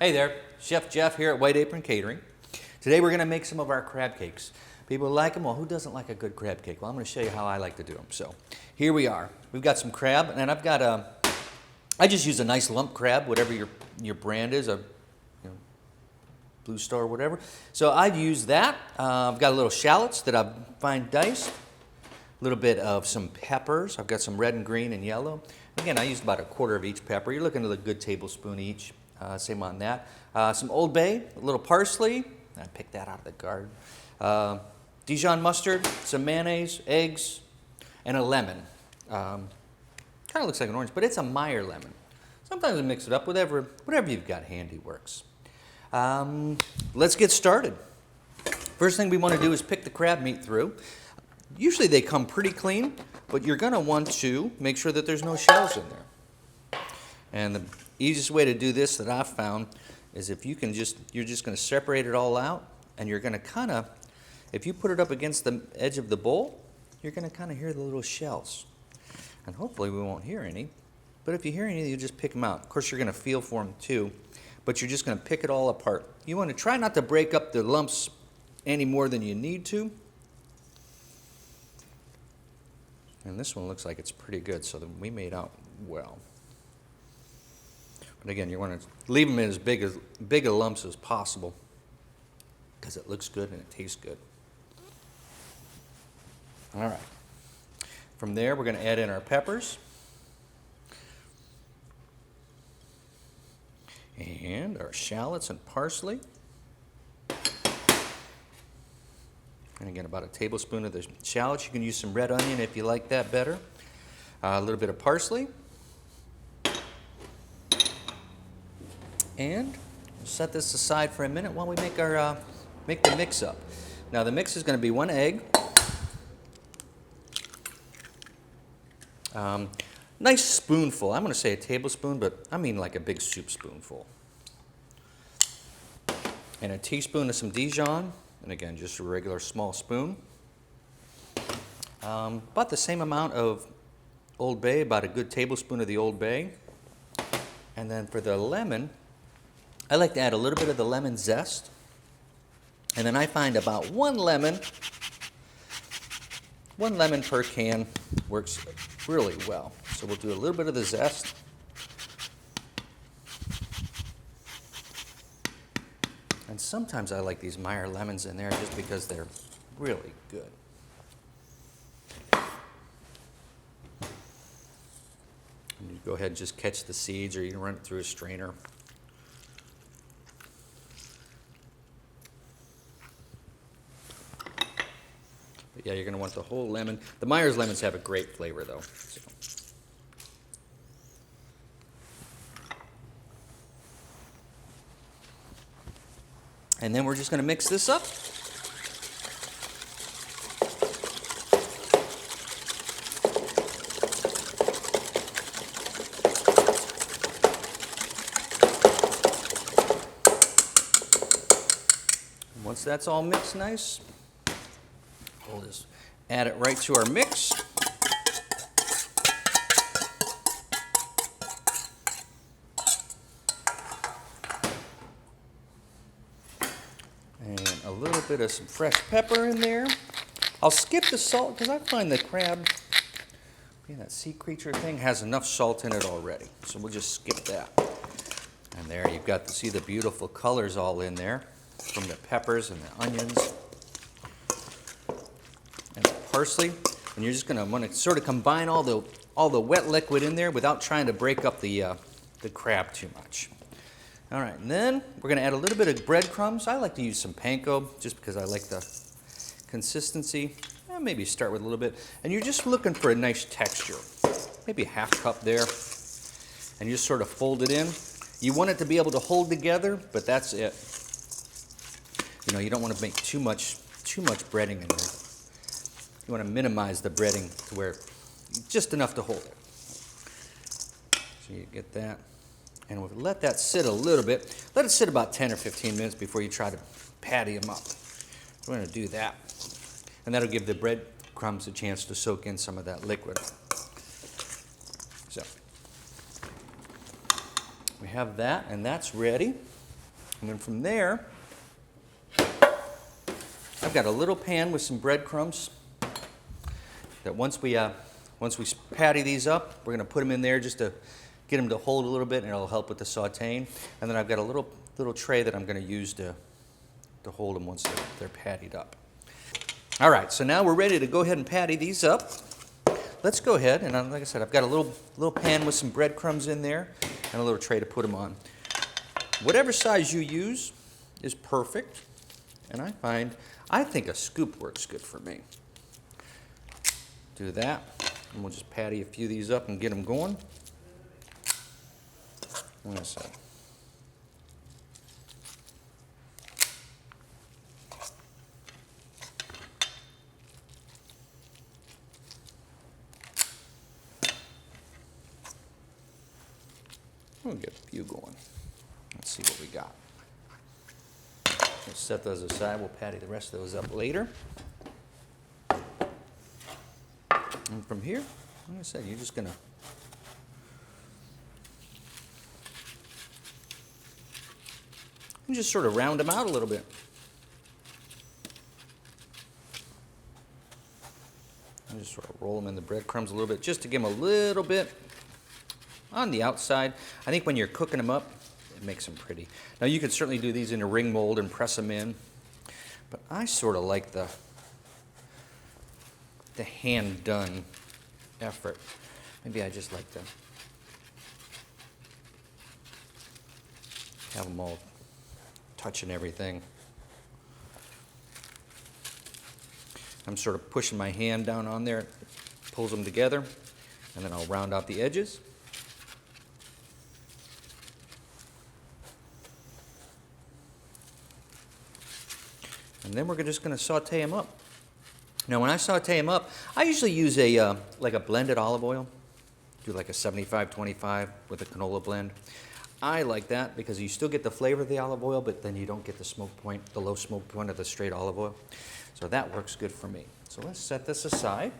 Hey there, Chef Jeff here at White Apron Catering. Today we're going to make some of our crab cakes. People like them. Well, who doesn't like a good crab cake? Well, I'm going to show you how I like to do them. So here we are. We've got some crab, and I've got I just use a nice lump crab, whatever your brand is, Blue Star or whatever. So I've used that. I've got a little shallots that I've fine diced. A little bit of some peppers. I've got some red and green and yellow. Again, I used about a quarter of each pepper. You're looking at a good tablespoon each. Same on that. Some Old Bay, a little parsley. I picked that out of the garden. Dijon mustard, some mayonnaise, eggs, and a lemon. Kind of looks like an orange, but it's a Meyer lemon. Sometimes I mix it up, whatever you've got handy works. Let's get started. First thing we want to do is pick the crab meat through. Usually they come pretty clean, but you're going to want to make sure that there's no shells in there. And the easiest way to do this that I've found is if you can you're just going to separate it all out, and you're going to kind of, if you put it up against the edge of the bowl, you're going to kind of hear the little shells. And hopefully we won't hear any, but if you hear any, you just pick them out. Of course, you're going to feel for them too, but you're just going to pick it all apart. You want to try not to break up the lumps any more than you need to. And this one looks like it's pretty good, so that we made out well. But again, you want to leave them in as big a lumps as possible because it looks good and it tastes good. All right. From there, we're going to add in our peppers. And our shallots and parsley. And again, about a tablespoon of the shallots. You can use some red onion if you like that better. A little bit of parsley. And we'll set this aside for a minute while we make our make the mix up. Now the mix is going to be 1 egg. Nice spoonful. I'm going to say a tablespoon, but I mean like a big soup spoonful. And a teaspoon of some Dijon. And again, just a regular small spoon. About the same amount of Old Bay, about a good tablespoon of the Old Bay. And then for the lemon, I like to add a little bit of the lemon zest. And then I find about one lemon per can works really well. So we'll do a little bit of the zest. And sometimes I like these Meyer lemons in there just because they're really good. And you go ahead and just catch the seeds, or you can run it through a strainer. But yeah, you're going to want the whole lemon. The Meyer's lemons have a great flavor, though. So. And then we're just going to mix this up. And once that's all mixed nice, we'll just add it right to our mix. And a little bit of some fresh pepper in there. I'll skip the salt because I find the crab, being that sea creature thing, has enough salt in it already. So we'll just skip that. And there you've got to see the beautiful colors all in there from the peppers and the onions and the parsley. And you're just going to want to sort of combine all the wet liquid in there without trying to break up the crab too much. All right, and then we're going to add a little bit of breadcrumbs. I like to use some panko just because I like the consistency. Maybe start with a little bit. And you're just looking for a nice texture. Maybe a half cup there. And you just sort of fold it in. You want it to be able to hold together, but that's it. You know, you don't want to make too much breading in there. You want to minimize the breading to where just enough to hold it. So you get that. And we'll let that sit a little bit. Let it sit about 10 or 15 minutes before you try to patty them up. We're going to do that. And that'll give the breadcrumbs a chance to soak in some of that liquid. So we have that, and that's ready. And then from there, I've got a little pan with some breadcrumbs that once we patty these up, we're going to put them in there just to get them to hold a little bit, and it'll help with the sauteing. And then I've got a little tray that I'm going to use to hold them once they're pattied up. All right, so now we're ready to go ahead and patty these up. Let's go ahead, and like I said, I've got a little pan with some breadcrumbs in there and a little tray to put them on. Whatever size you use is perfect, and I think a scoop works good for me. Do that, and we'll just patty a few of these up and get them going. Like I said. We'll get a few going. Let's see what we got. We'll set those aside. We'll patty the rest of those up later. And from here, like I said, you're just going to just sort of round them out a little bit. And just sort of roll them in the breadcrumbs a little bit, just to give them a little bit on the outside. I think when you're cooking them up, it makes them pretty. Now you could certainly do these in a ring mold and press them in, but I sort of like the hand done effort. Maybe I just like to have them all touching everything. I'm sort of pushing my hand down on there, pulls them together, and then I'll round out the edges. And then we're just going to saute them up. Now, when I saute them up, I usually use like a blended olive oil. Do like a 75-25 with a canola blend. I like that because you still get the flavor of the olive oil, but then you don't get the smoke point, the low smoke point of the straight olive oil. So that works good for me. So let's set this aside.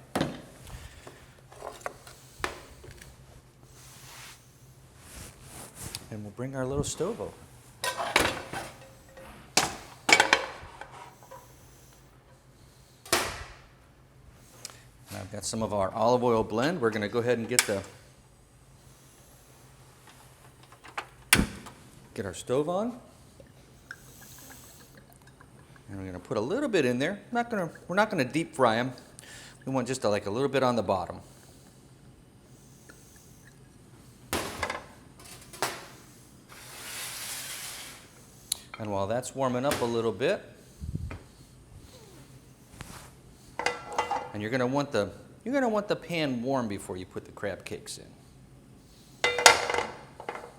And we'll bring our little stove over. I've got some of our olive oil blend. We're going to go ahead and get our stove on. And we're going to put a little bit in there. We're not going to deep fry them. We want just like a little bit on the bottom. And while that's warming up a little bit, and you're going to want the pan warm before you put the crab cakes in.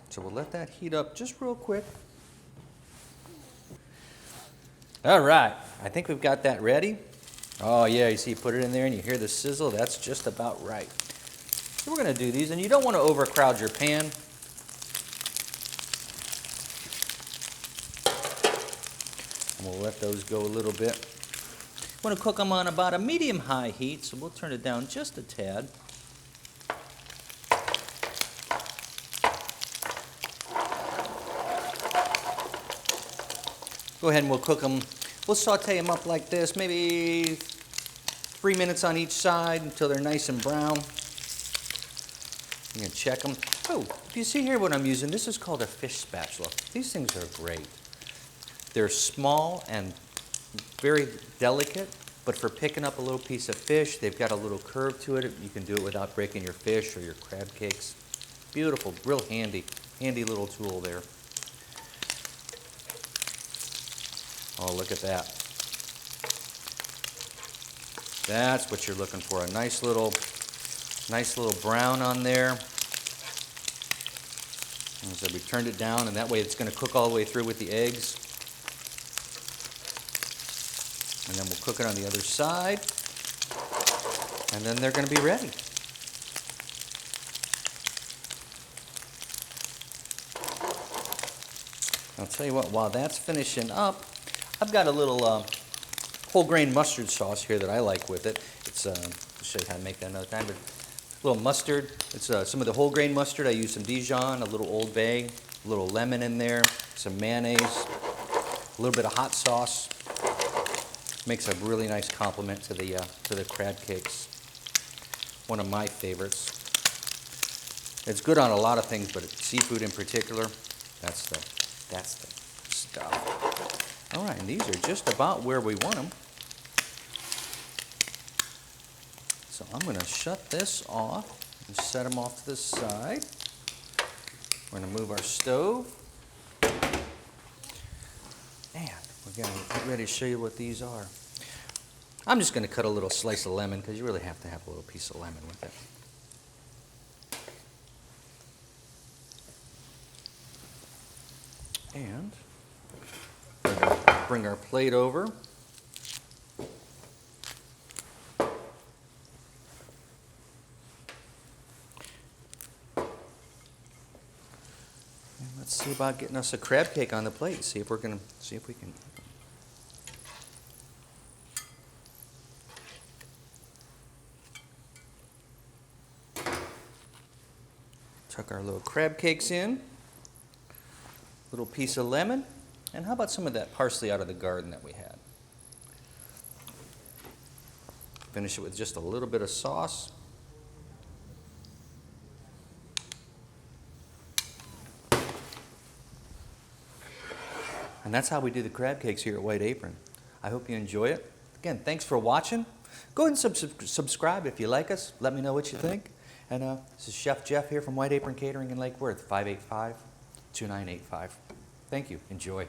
So we'll let that heat up just real quick. All right, I think we've got that ready. Oh yeah, you see you put it in there and you hear the sizzle. That's just about right. So we're going to do these, and you don't want to overcrowd your pan. And we'll let those go a little bit. Want to cook them on about a medium-high heat, so we'll turn it down just a tad. Go ahead and we'll cook them. We'll saute them up like this, maybe 3 minutes on each side until they're nice and brown. You can check them. Oh, do you see here what I'm using? This is called a fish spatula. These things are great. They're small and very delicate, but for picking up a little piece of fish, they've got a little curve to it. You can do it without breaking your fish or your crab cakes. Beautiful, real handy little tool there. Oh, look at that. That's what you're looking for, a nice little brown on there. And so we turned it down, and that way it's going to cook all the way through with the eggs. And then we'll cook it on the other side. And then they're going to be ready. I'll tell you what, while that's finishing up, I've got a little whole grain mustard sauce here that I like with it. It's, I'll show you how to make that another time, but a little mustard. It's some of the whole grain mustard. I use some Dijon, a little Old Bay, A little lemon in there, some mayonnaise, a little bit of hot sauce. Makes a really nice complement to the crab cakes. One of my favorites. It's good on a lot of things, but seafood in particular, that's the stuff. All right, and these are just about where we want them. So I'm going to shut this off and set them off to the side. We're going to move our stove. And we're going to get ready to show you what these are. I'm just going to cut a little slice of lemon because you really have to have a little piece of lemon with it. And we're going to bring our plate over. And let's see about getting us a crab cake on the plate. See if we can. Tuck our little crab cakes in. Little piece of lemon, and how about some of that parsley out of the garden that we had? Finish it with just a little bit of sauce. And that's how we do the crab cakes here at White Apron. I hope you enjoy it. Again, thanks for watching. Go ahead and subscribe if you like us. Let me know what you think. And this is Chef Jeff here from White Apron Catering in Lake Worth, 585-2985. Thank you. Enjoy.